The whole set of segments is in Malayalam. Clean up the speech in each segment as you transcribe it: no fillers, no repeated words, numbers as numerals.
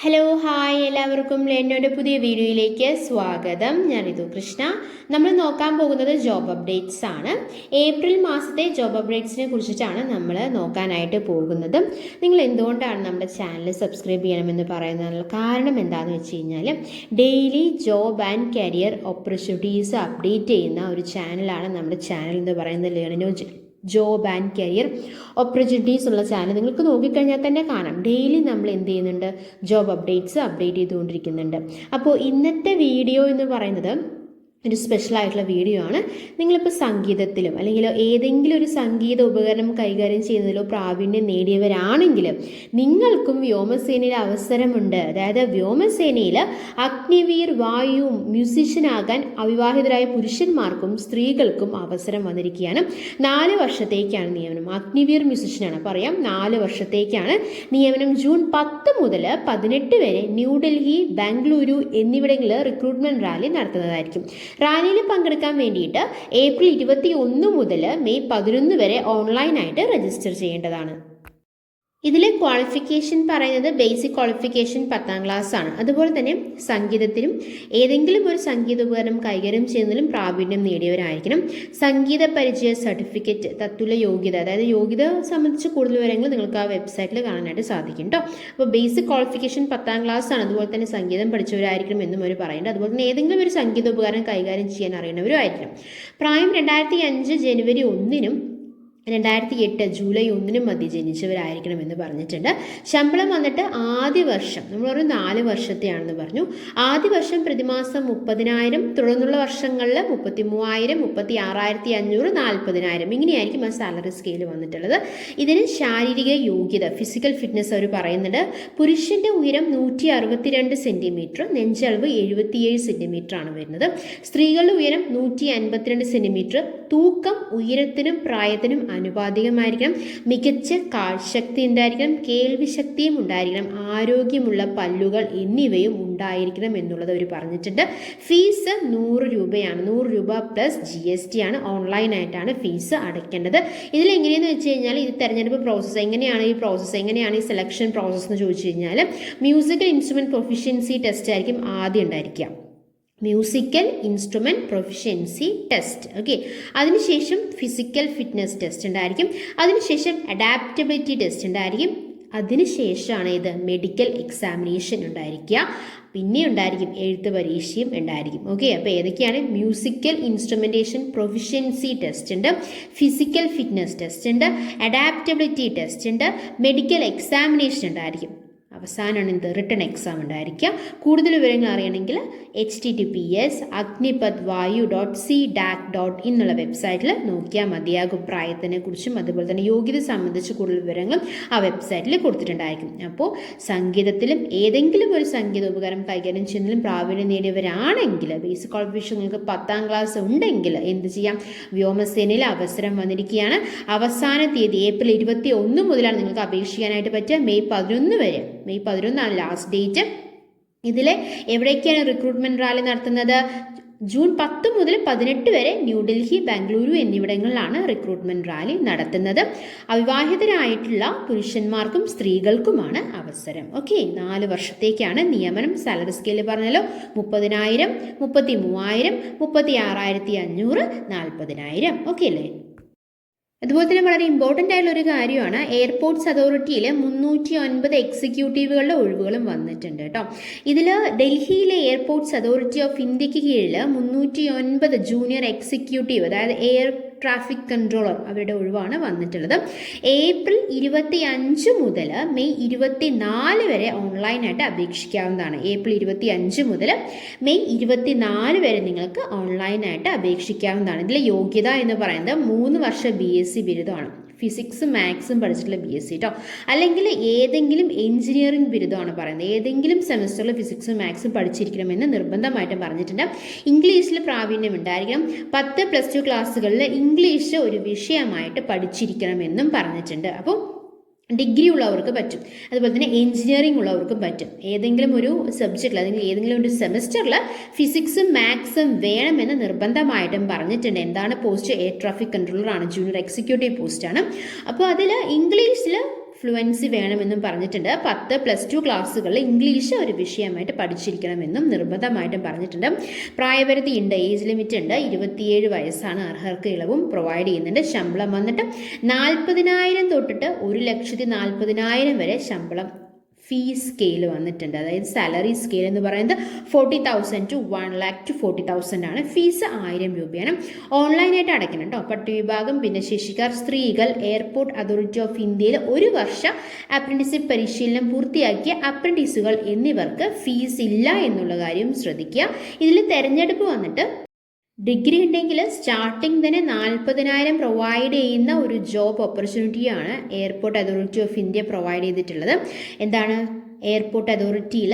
ഹലോ ഹായ് എല്ലാവർക്കും ലേണോയുടെ പുതിയ വീഡിയോയിലേക്ക് സ്വാഗതം. ഞാൻ ഋതു കൃഷ്ണ. നമ്മൾ നോക്കാൻ പോകുന്നത് ജോബ് അപ്ഡേറ്റ്സ് ആണ്. ഏപ്രിൽ മാസത്തെ ജോബ് അപ്ഡേറ്റ്സിനെ കുറിച്ചിട്ടാണ് നമ്മൾ നോക്കാനായിട്ട് പോകുന്നത്. നിങ്ങൾ എന്തുകൊണ്ടാണ് നമ്മുടെ ചാനൽ സബ്സ്ക്രൈബ് ചെയ്യണമെന്ന് പറയുന്നതിനുള്ള കാരണം എന്താണെന്ന് വെച്ച് കഴിഞ്ഞാൽ daily job and career opportunities update ചെയ്യുന്ന ഒരു ചാനലാണ് നമ്മുടെ ചാനൽ എന്ന് പറയുന്നത്. ലേണോ ജോബ് ആൻഡ് കരിയർ ഓപ്പർച്യൂണിറ്റീസ് ഉള്ള ചാനൽ നിങ്ങൾക്ക് നോക്കിക്കഴിഞ്ഞാൽ തന്നെ കാണാം. ഡെയിലി നമ്മൾ എന്ത് ചെയ്യുന്നുണ്ട്, ജോബ് അപ്ഡേറ്റ്സ് അപ്ഡേറ്റ് ചെയ്തുകൊണ്ടിരിക്കുന്നുണ്ട്. അപ്പോൾ ഇന്നത്തെ വീഡിയോ എന്ന് പറയുന്നത് ഒരു സ്പെഷ്യലായിട്ടുള്ള വീഡിയോ ആണ്. നിങ്ങളിപ്പോൾ സംഗീതത്തിലും അല്ലെങ്കിൽ ഏതെങ്കിലും ഒരു സംഗീത ഉപകരണം കൈകാര്യം ചെയ്യുന്നതിലോ പ്രാവീണ്യം നേടിയവരാണെങ്കിൽ നിങ്ങൾക്കും വ്യോമസേനയിൽ അവസരമുണ്ട്. അതായത് വ്യോമസേനയിൽ അഗ്നിവീർ വായു മ്യൂസിഷ്യനാകാൻ അവിവാഹിതരായ പുരുഷന്മാർക്കും സ്ത്രീകൾക്കും അവസരം വന്നിരിക്കുകയാണ്. 4 വർഷത്തേക്കാണ് നിയമനം. അഗ്നിവീർ മ്യൂസിഷ്യനാണ് പറയാം. 4 വർഷത്തേക്കാണ് നിയമനം. ജൂൺ 10 മുതൽ 18 വരെ ന്യൂഡൽഹി, ബാംഗ്ലൂരു എന്നിവിടങ്ങളിൽ റിക്രൂട്ട്മെന്റ് റാലി നടത്തുന്നതായിരിക്കും. റാലിയിൽ പങ്കെടുക്കാൻ വേണ്ടിയിട്ട് ഏപ്രിൽ 21 മുതൽ മെയ് 11 വരെ ഓൺലൈനായിട്ട് രജിസ്റ്റർ ചെയ്യേണ്ടതാണ്. ഇതിലെ ക്വാളിഫിക്കേഷൻ പറയുന്നത് ബേസിക് ക്വാളിഫിക്കേഷൻ 10ാം ക്ലാസ് ആണ്. അതുപോലെ തന്നെ സംഗീതത്തിലും ഏതെങ്കിലും ഒരു സംഗീത ഉപകരണം കൈകാര്യം ചെയ്യുന്നതിലും പ്രാവീണ്യം നേടിയവരായിരിക്കണം. സംഗീത പരിചയ സർട്ടിഫിക്കറ്റ്, തത്തുല്യ യോഗ്യത, അതായത് യോഗ്യത സംബന്ധിച്ച് കൂടുതൽ വിവരങ്ങൾ നിങ്ങൾക്ക് ആ വെബ്സൈറ്റിൽ കാണാനായിട്ട് സാധിക്കും കേട്ടോ. അപ്പോൾ ബേസിക് ക്വാളിഫിക്കേഷൻ 10ാം ക്ലാസ് ആണ്. അതുപോലെ തന്നെ സംഗീതം പഠിച്ചവരായിരിക്കണം എന്നും അവർ പറയുന്നുണ്ട്. അതുപോലെ തന്നെ ഏതെങ്കിലും ഒരു സംഗീത ഉപകരണം കൈകാര്യം ചെയ്യാൻ അറിയുന്നവരും ആയിരിക്കണം. പ്രായം 2005 ജനുവരി 1-നും 2008 ജൂലൈ 1-നും മധ്യ ജനിച്ചവരായിരിക്കണം എന്ന് പറഞ്ഞിട്ടുണ്ട്. ശമ്പളം വന്നിട്ട് ആദ്യ വർഷം നമ്മൾ ഒരു 4 വർഷത്തെയാണെന്ന് പറഞ്ഞു. ആദ്യ വർഷം പ്രതിമാസം 30,000, തുടർന്നുള്ള വർഷങ്ങളിൽ 33,000, 36,500, 40,000 ഇങ്ങനെയായിരിക്കും ആ സാലറി സ്കെയിൽ വന്നിട്ടുള്ളത്. ഇതിന് ശാരീരിക യോഗ്യത, ഫിസിക്കൽ ഫിറ്റ്നസ് അവർ പറയുന്നുണ്ട്. പുരുഷന്റെ ഉയരം 162 സെന്റിമീറ്റർ, നെഞ്ചളവ് 77 സെന്റിമീറ്റർ ആണ് വരുന്നത്. സ്ത്രീകളുടെ ഉയരം 152 സെന്റിമീറ്റർ. തൂക്കം ഉയരത്തിനും പ്രായത്തിനും അനുപാതികമായിരിക്കണം. മികച്ച കാഴ്ചശക്തി ഉണ്ടായിരിക്കണം. കേൾവി ശക്തിയും ഉണ്ടായിരിക്കണം. ആരോഗ്യമുള്ള പല്ലുകൾ എന്നിവയും ഉണ്ടായിരിക്കണം എന്നുള്ളത് അവർ പറഞ്ഞിട്ടുണ്ട്. ഫീസ് 100 രൂപയാണ്. 100 രൂപ പ്ലസ് GST ആണ്. ഓൺലൈനായിട്ടാണ് ഫീസ് അടയ്ക്കേണ്ടത്. ഇതിലെങ്ങനെയെന്ന് വെച്ച് കഴിഞ്ഞാൽ ഇത് തെരഞ്ഞെടുപ്പ് പ്രോസസ്സ് എങ്ങനെയാണ്, ഈ സെലക്ഷൻ പ്രോസസ്സ് എന്ന് ചോദിച്ചു കഴിഞ്ഞാൽ മ്യൂസിക്കൽ ഇൻസ്ട്രുമെന്റ് പ്രൊഫിഷ്യൻസി ടെസ്റ്റ് ആയിരിക്കും ആദ്യം ഉണ്ടായിരിക്കുക. Musical instrument proficiency test. Okay, അതിനുശേഷം ഫിസിക്കൽ ഫിറ്റ്നസ് ടെസ്റ്റ് ഉണ്ടായിരിക്കും. അതിനുശേഷം അഡാപ്റ്റബിലിറ്റി ടെസ്റ്റ് ഉണ്ടായിരിക്കും. അതിനുശേഷമാണ് ഇത് മെഡിക്കൽ എക്സാമിനേഷൻ ഉണ്ടായിരിക്കുക. പിന്നെ ഉണ്ടായിരിക്കും എഴുത്ത് പരീക്ഷയും ഉണ്ടായിരിക്കും. ഓക്കെ, അപ്പോൾ ഏതൊക്കെയാണ്? മ്യൂസിക്കൽ ഇൻസ്ട്രുമെന്റേഷൻ പ്രൊഫിഷ്യൻസി ടെസ്റ്റ് ഉണ്ട്, ഫിസിക്കൽ ഫിറ്റ്നസ് ടെസ്റ്റ് ഉണ്ട്, അഡാപ്റ്റബിലിറ്റി ടെസ്റ്റ് ഉണ്ട്, മെഡിക്കൽ എക്സാമിനേഷൻ ഉണ്ടായിരിക്കും. അവസാനമാണ് ഇത് റിട്ടൺ എക്സാം ഉണ്ടായിരിക്കുക. കൂടുതൽ വിവരങ്ങൾ അറിയണമെങ്കിൽ https://agnipathvayu.c.dac.in എന്നുള്ള വെബ്സൈറ്റിൽ നോക്കിയാൽ മതിയാകും. പ്രായത്തിനെ കുറിച്ചും അതുപോലെ തന്നെ യോഗ്യത സംബന്ധിച്ച് കൂടുതൽ വിവരങ്ങളും ആ വെബ്സൈറ്റിൽ കൊടുത്തിട്ടുണ്ടായിരിക്കും. അപ്പോൾ സംഗീതത്തിലും ഏതെങ്കിലും ഒരു സംഗീത ഉപകരണം കൈകാര്യം ചെയ്യുന്നതിലും പ്രാവീണ്യം നേടിയവരാണെങ്കിൽ, ബേസിക് ക്വാളിഫിക്കേഷൻ നിങ്ങൾക്ക് 10ാം ക്ലാസ് ഉണ്ടെങ്കിൽ എന്ത് ചെയ്യാം? വ്യോമസേനയിൽ അവസരം വന്നിരിക്കുകയാണ്. അവസാന തീയതി ഏപ്രിൽ 21 മുതലാണ് നിങ്ങൾക്ക് അപേക്ഷിക്കാനായിട്ട് പറ്റുക. May 11 last date. ഇതിൽ എവിടേക്കാണ് റിക്രൂട്ട്മെന്റ് റാലി നടത്തുന്നത്? ജൂൺ 10 മുതൽ 18 വരെ ന്യൂഡൽഹി, ബാംഗ്ലൂരു എന്നിവിടങ്ങളിലാണ് റിക്രൂട്ട്മെന്റ് റാലി നടത്തുന്നത്. അവിവാഹിതരായിട്ടുള്ള പുരുഷന്മാർക്കും സ്ത്രീകൾക്കുമാണ് അവസരം. ഓക്കെ, 4 വർഷത്തേക്കാണ് നിയമനം. സാലറി സ്കെയിൽ പറഞ്ഞാലോ 30,000, 33,000, 36,500, 40,000. ഓക്കെ അല്ലേ? അതുപോലെ തന്നെ വളരെ ഇമ്പോർട്ടൻ്റ് ആയിട്ടുള്ള ഒരു കാര്യമാണ്, എയർപോർട്ട്സ് അതോറിറ്റിയിൽ 309 എക്സിക്യൂട്ടീവുകളുടെ ഒഴിവുകളും വന്നിട്ടുണ്ട് കേട്ടോ. ഇതിൽ ഡൽഹിയിലെ എയർപോർട്ട്സ് അതോറിറ്റി ഓഫ് ഇന്ത്യക്ക് കീഴിൽ 309 ജൂനിയർ എക്സിക്യൂട്ടീവ്, അതായത് എയർ ട്രാഫിക് കൺട്രോളർ, അവരുടെ ഒഴിവാണ് വന്നിട്ടുള്ളത്. ഏപ്രിൽ 25 മുതൽ മെയ് 24 വരെ ഓൺലൈനായിട്ട് അപേക്ഷിക്കാവുന്നതാണ്. ഏപ്രിൽ 25 മുതൽ മെയ് 24 വരെ നിങ്ങൾക്ക് ഓൺലൈനായിട്ട് അപേക്ഷിക്കാവുന്നതാണ്. ഇതിലെ യോഗ്യത എന്ന് പറയുന്നത് 3 വർഷ BSc ബിരുദമാണ്. ഫിസിക്സും മാത്സും പഠിച്ചിട്ടുള്ള BSc കേട്ടോ. അല്ലെങ്കിൽ ഏതെങ്കിലും എഞ്ചിനീയറിംഗ് ബിരുദമാണ് പറയുന്നത്. ഏതെങ്കിലും സെമസ്റ്ററിൽ ഫിസിക്സും മാത്സും പഠിച്ചിരിക്കണമെന്ന് നിർബന്ധമായിട്ടും പറഞ്ഞിട്ടുണ്ട്. ഇംഗ്ലീഷിൽ പ്രാവീണ്യം ഉണ്ടായിരിക്കണം. 10+2 ക്ലാസ്സുകളിൽ ഇംഗ്ലീഷ് ഒരു വിഷയമായിട്ട് പഠിച്ചിരിക്കണമെന്നും പറഞ്ഞിട്ടുണ്ട്. അപ്പോൾ ഡിഗ്രി ഉള്ളവർക്ക് പറ്റും, അതുപോലെ തന്നെ എഞ്ചിനീയറിംഗ് ഉള്ളവർക്കും പറ്റും. ഏതെങ്കിലും ഒരു സബ്ജക്റ്റിൽ അല്ലെങ്കിൽ ഏതെങ്കിലും ഒരു സെമസ്റ്ററിൽ ഫിസിക്സും മാത്സും വേണമെന്ന് നിർബന്ധമായിട്ടും പറഞ്ഞിട്ടുണ്ട്. എന്താണ് പോസ്റ്റ്? എയർ ട്രാഫിക് കൺട്രോളർ ആണ്, ജൂനിയർ എക്സിക്യൂട്ടീവ് പോസ്റ്റാണ്. അപ്പോൾ അതിൽ ഇംഗ്ലീഷിൽ ഫ്ലുവൻസി വേണമെന്നും പറഞ്ഞിട്ടുണ്ട്. 10+2 ക്ലാസ്സുകളിൽ ഇംഗ്ലീഷ് ഒരു വിഷയമായിട്ട് പഠിച്ചിരിക്കണമെന്നും നിർബന്ധമായിട്ടും പറഞ്ഞിട്ടുണ്ട്. പ്രായപരിധി ഉണ്ട്, ഏജ് ലിമിറ്റ് ഉണ്ട്. 27 വയസ്സാണ്. അർഹർക്ക് ഇളവും പ്രൊവൈഡ് ചെയ്യുന്നുണ്ട്. ശമ്പളം വന്നിട്ട് 40,000 തൊട്ടിട്ട് 1,40,000 വരെ ശമ്പളം ഫീസ് സ്കെയിൽ വന്നിട്ടുണ്ട്. അതായത് സാലറി സ്കെയിൽ എന്ന് പറയുന്നത് 40,000 to 1,00,000 to 40,000 ആണ്. ഫീസ് 1000 രൂപയാണ്. ഓൺലൈനായിട്ട് അടയ്ക്കണം കേട്ടോ. പട്ടികവിഭാഗം, ഭിന്നശേഷിക്കാർ, സ്ത്രീകൾ, എയർപോർട്ട് അതോറിറ്റി ഓഫ് ഇന്ത്യയിൽ 1 വർഷ അപ്രന്റീസ്ഷിപ്പ് പരിശീലനം പൂർത്തിയാക്കിയ അപ്രന്റീസുകൾ എന്നിവർക്ക് ഫീസ് ഇല്ല എന്നുള്ള കാര്യം ശ്രദ്ധിക്കുക. ഇതിൽ തെരഞ്ഞെടുപ്പ് വന്നിട്ട് ഡിഗ്രി ഉണ്ടെങ്കിൽ സ്റ്റാർട്ടിങ് തന്നെ 40,000 പ്രൊവൈഡ് ചെയ്യുന്ന ഒരു ജോബ് ഓപ്പർച്യൂണിറ്റിയാണ് airport authority of India provide ചെയ്തിട്ടുള്ളത്. എന്താണ് എയർപോർട്ട് അതോറിറ്റിയിൽ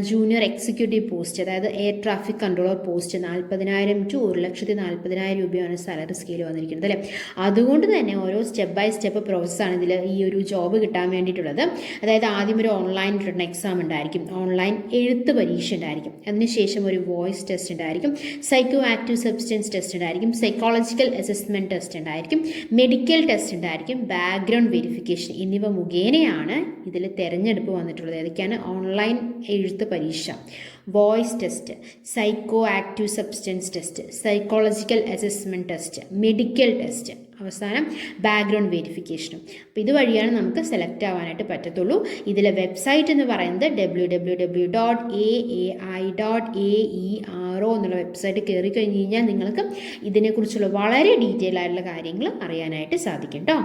ജൂനിയർ എക്സിക്യൂട്ടീവ് പോസ്റ്റ്, അതായത് air traffic controller post 40,000 to 1,40,000 രൂപയാണ് സാലറി സ്കെയിൽ വന്നിരിക്കുന്നത് അല്ലേ. അതുകൊണ്ട് തന്നെ ഓരോ സ്റ്റെപ്പ് ബൈ സ്റ്റെപ്പ് പ്രോസസ്സാണ് ഇതിൽ ഈ ഒരു ജോബ് കിട്ടാൻ വേണ്ടിയിട്ടുള്ളത്. അതായത് ആദ്യം ഒരു ഓൺലൈൻ റിട്ടൺ എക്സാം ഉണ്ടായിരിക്കും, ഓൺലൈൻ എഴുത്ത് പരീക്ഷ ഉണ്ടായിരിക്കും, അതിനുശേഷം ഒരു വോയിസ് ടെസ്റ്റ് ഉണ്ടായിരിക്കും, സൈക്കോ ആക്റ്റീവ് സബ്സ്റ്റൻസ് ടെസ്റ്റ് ഉണ്ടായിരിക്കും, സൈക്കോളജിക്കൽ അസസ്മെൻറ്റ് ടെസ്റ്റ് ഉണ്ടായിരിക്കും, മെഡിക്കൽ ടെസ്റ്റ് ഉണ്ടായിരിക്കും, ബാക്ക്ഗ്രൗണ്ട് വെരിഫിക്കേഷൻ എന്നിവ മുഖേനയാണ് ഇതിൽ തിരഞ്ഞെടുപ്പ് വന്നിട്ടുള്ളത്. ഏതൊക്കെയാണ്? ഓൺലൈൻ എഴുത്ത് പരീക്ഷ, voice test, psycho active substance test, psychological assessment test, medical test, അവസാനം ബാക്ക്ഗ്രൗണ്ട് വെരിഫിക്കേഷനും. അപ്പോൾ ഇതുവഴിയാണ് നമുക്ക് സെലക്ട് ആവാനായിട്ട് പറ്റത്തുള്ളൂ. ഇതിലെ വെബ്സൈറ്റ് എന്ന് പറയുന്നത് www.aai.aero എന്നുള്ള വെബ്സൈറ്റ് കയറി കഴിഞ്ഞ് കഴിഞ്ഞാൽ നിങ്ങൾക്ക് ഇതിനെക്കുറിച്ചുള്ള വളരെ ഡീറ്റെയിൽ ആയിട്ടുള്ള കാര്യങ്ങൾ അറിയാനായിട്ട് സാധിക്കും കേട്ടോ.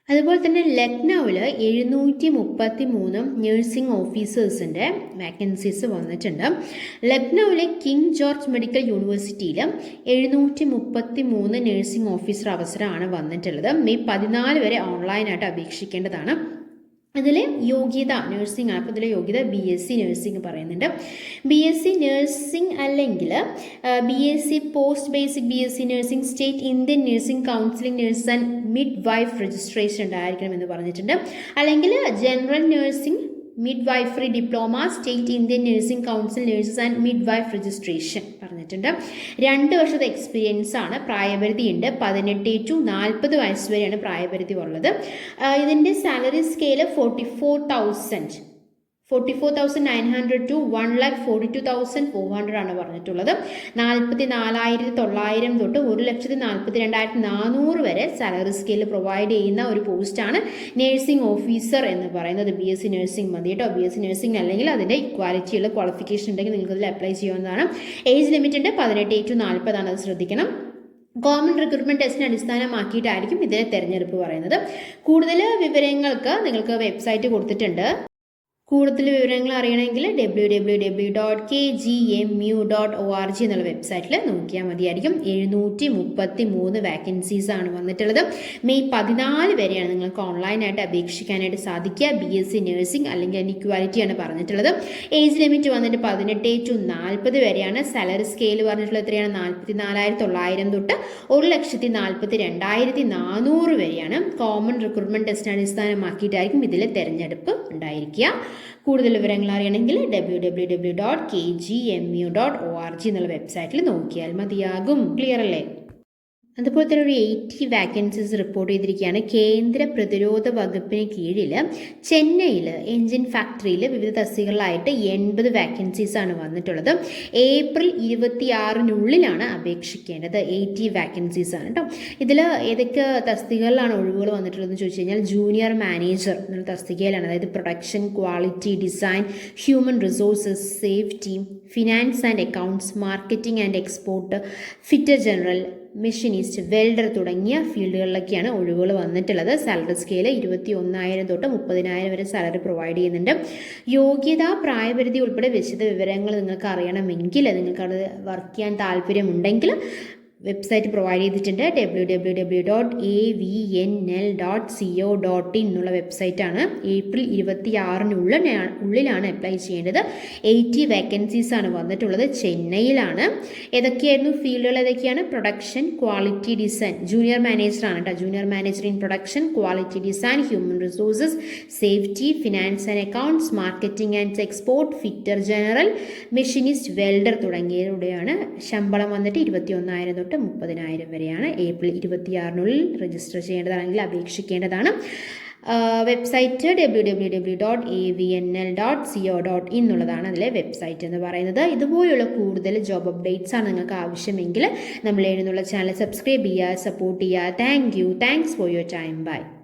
അതുപോലെ തന്നെ ലക്നൌവിൽ 733 നഴ്സിംഗ് ഓഫീസേഴ്സിൻ്റെ വാക്കൻസീസ് വന്നിട്ടുണ്ട്. ലക്നൌവിലെ കിങ് ജോർജ് മെഡിക്കൽ യൂണിവേഴ്സിറ്റിയിൽ 733 നഴ്സിംഗ് ഓഫീസർ അവസരമാണ് വന്നിട്ടുള്ളത്. മെയ് 14 വരെ ഓൺലൈനായിട്ട് അപേക്ഷിക്കേണ്ടതാണ്. അതിൽ യോഗ്യത നഴ്സിംഗ് ആണ്. അപ്പോൾ ഇതിൽ യോഗ്യത BSc നഴ്സിംഗ് പറയുന്നുണ്ട്. BSc നഴ്സിംഗ് അല്ലെങ്കിൽ BSc post basic BSc nursing state Indian nursing counselling nurse and midwife registration ഉണ്ടായിരിക്കണം എന്ന് പറഞ്ഞിട്ടുണ്ട്. അല്ലെങ്കിൽ general nursing midwifery diploma state Indian nursing council nurses and midwife registration പറഞ്ഞിട്ടുണ്ട്. 2 വർഷത്തെ എക്സ്പീരിയൻസ് ആണ്. പ്രായപരിധി ഉണ്ട്. 18 to 40 വയസ്സ് വരെയാണ് പ്രായപരിധി ഉള്ളത്. ഇതിൻ്റെ സാലറി സ്കെയിൽ 44,900 to 1,42,400 ആണ് പറഞ്ഞിട്ടുള്ളത്. 44,900 തൊട്ട് 1,42,400 വരെ സാലറി സ്കെയിൽ പ്രൊവൈഡ് ചെയ്യുന്ന ഒരു പോസ്റ്റാണ് നഴ്സിംഗ് ഓഫീസർ എന്ന് പറയുന്നത്. BSc നഴ്സിംഗ് മതി കേട്ടോ. BSc നഴ്സിംഗ് അല്ലെങ്കിൽ അതിൻ്റെ ഇക്വാലിറ്റിയുള്ള ക്വാളിഫിക്കേഷൻ ഉണ്ടെങ്കിൽ നിങ്ങൾക്ക് അതിൽ അപ്ലൈ ചെയ്യാവുന്നതാണ്. ഏജ് ലിമിറ്റ് ഉണ്ട് 18 to 40 ആണ്. അത് ശ്രദ്ധിക്കണം. കോമൺ റിക്രൂട്ട്മെൻറ്റ് ടെസ്റ്റിനെ അടിസ്ഥാനമാക്കിയിട്ടായിരിക്കും ഇതിലെ തെരഞ്ഞെടുപ്പ് പറയുന്നത്. കൂടുതൽ വിവരങ്ങൾക്ക് നിങ്ങൾക്ക് വെബ്സൈറ്റ് കൊടുത്തിട്ടുണ്ട്. കൂടുതൽ വിവരങ്ങൾ അറിയണമെങ്കിൽ www.kgmu.org എന്നുള്ള വെബ്സൈറ്റിൽ നോക്കിയാൽ മതിയായിരിക്കും. 733 വാക്കൻസീസാണ് വന്നിട്ടുള്ളത്. മെയ് 14 വരെയാണ് നിങ്ങൾക്ക് ഓൺലൈനായിട്ട് അപേക്ഷിക്കാനായിട്ട് സാധിക്കുക. BSc നഴ്സിംഗ് അല്ലെങ്കിൽ അതിൻ്റെ ഇക്വാലിറ്റിയാണ് പറഞ്ഞിട്ടുള്ളത്. ഏജ് ലിമിറ്റ് വന്നിട്ട് 18 to 40 വരെയാണ്. സാലറി സ്കെയിൽ പറഞ്ഞിട്ടുള്ളത് എത്രയാണ്? 44,900 തൊട്ട് 1,42,400 വരെയാണ്. കോമൺ റിക്രൂട്ട്മെൻറ്റ് ടെസ്റ്റിനെ അടിസ്ഥാനമാക്കിയിട്ടായിരിക്കും ഇതിൽ തെരഞ്ഞെടുപ്പ് ഉണ്ടായിരിക്കുക. കൂടുതൽ വിവരങ്ങൾ അറിയണമെങ്കിൽ www.kgmu.org എന്നുള്ള വെബ്സൈറ്റിൽ നോക്കിയാൽ മതിയാകും. ക്ലിയർ അല്ലേ? അതുപോലെ തന്നെ ഒരു 80 വാക്കൻസീസ് റിപ്പോർട്ട് ചെയ്തിരിക്കുകയാണ്. കേന്ദ്ര പ്രതിരോധ വകുപ്പിന് കീഴിൽ ചെന്നൈയിൽ എൻജിൻ ഫാക്ടറിയിൽ വിവിധ തസ്തികകളിലായിട്ട് 80 വാക്കൻസീസാണ് വന്നിട്ടുള്ളത്. ഏപ്രിൽ 26 അപേക്ഷിക്കേണ്ടത്. 80 വാക്കൻസീസാണ് കേട്ടോ. ഇതിൽ ഏതൊക്കെ തസ്തികകളിലാണ് ഒഴിവുകൾ വന്നിട്ടുള്ളതെന്ന് ചോദിച്ചു കഴിഞ്ഞാൽ ജൂനിയർ മാനേജർ എന്നുള്ള തസ്തികയിലാണ്. അതായത് production, quality, design, human resources, safety, finance and accounts, marketing and export, fitter general, machinist, welder തുടങ്ങിയ ഫീൽഡുകളിലൊക്കെയാണ് ഒഴിവുകൾ വന്നിട്ടുള്ളത്. സാലറി സ്കെയിൽ 21,000 തൊട്ട് 30,000 വരെ സാലറി പ്രൊവൈഡ് ചെയ്യുന്നുണ്ട്. യോഗ്യത, പ്രായപരിധി ഉൾപ്പെടെ വിശദ വിവരങ്ങൾ നിങ്ങൾക്ക് അറിയണമെങ്കിൽ, നിങ്ങൾക്കത് വർക്ക് ചെയ്യാൻ താല്പര്യമുണ്ടെങ്കിൽ വെബ്സൈറ്റ് പ്രൊവൈഡ് ചെയ്തിട്ടുണ്ട്. www.avnl.co.in എന്നുള്ള വെബ്സൈറ്റാണ്. ഏപ്രിൽ 26 അപ്ലൈ ചെയ്യേണ്ടത്. 80 വാക്കൻസീസാണ് വന്നിട്ടുള്ളത്. ചെന്നൈയിലാണ്. ഏതൊക്കെയായിരുന്നു ഫീൽഡുകൾ? ഏതൊക്കെയാണ്? പ്രൊഡക്ഷൻ, ക്വാളിറ്റി, ഡിസൈൻ, ജൂനിയർ മാനേജറാണ് കേട്ടോ. Junior manager in production, quality design, human resources, safety, finance and accounts, marketing and export, fitter general, machinist, welder തുടങ്ങിയവരുടെയാണ്. ശമ്പളം വന്നിട്ട് 21,000 തൊട്ട് 30,000 വരെയാണ്. ഏപ്രിൽ 26 രജിസ്റ്റർ ചെയ്യേണ്ടതാണെങ്കിൽ അപേക്ഷിക്കേണ്ടതാണ്. വെബ്സൈറ്റ് www.avnl.co.in എന്നുള്ളതാണ് അതിലെ വെബ്സൈറ്റ് എന്ന് പറയുന്നത്. ഇതുപോലുള്ള കൂടുതൽ ജോബ് അപ്ഡേറ്റ്സ് ആണ് നിങ്ങൾക്ക് ആവശ്യമെങ്കിൽ നമ്മൾ എഴുതുന്നുള്ള ചാനൽ സബ്സ്ക്രൈബ് ചെയ്യുക, സപ്പോർട്ട് ചെയ്യുക. Thanks for your time. By.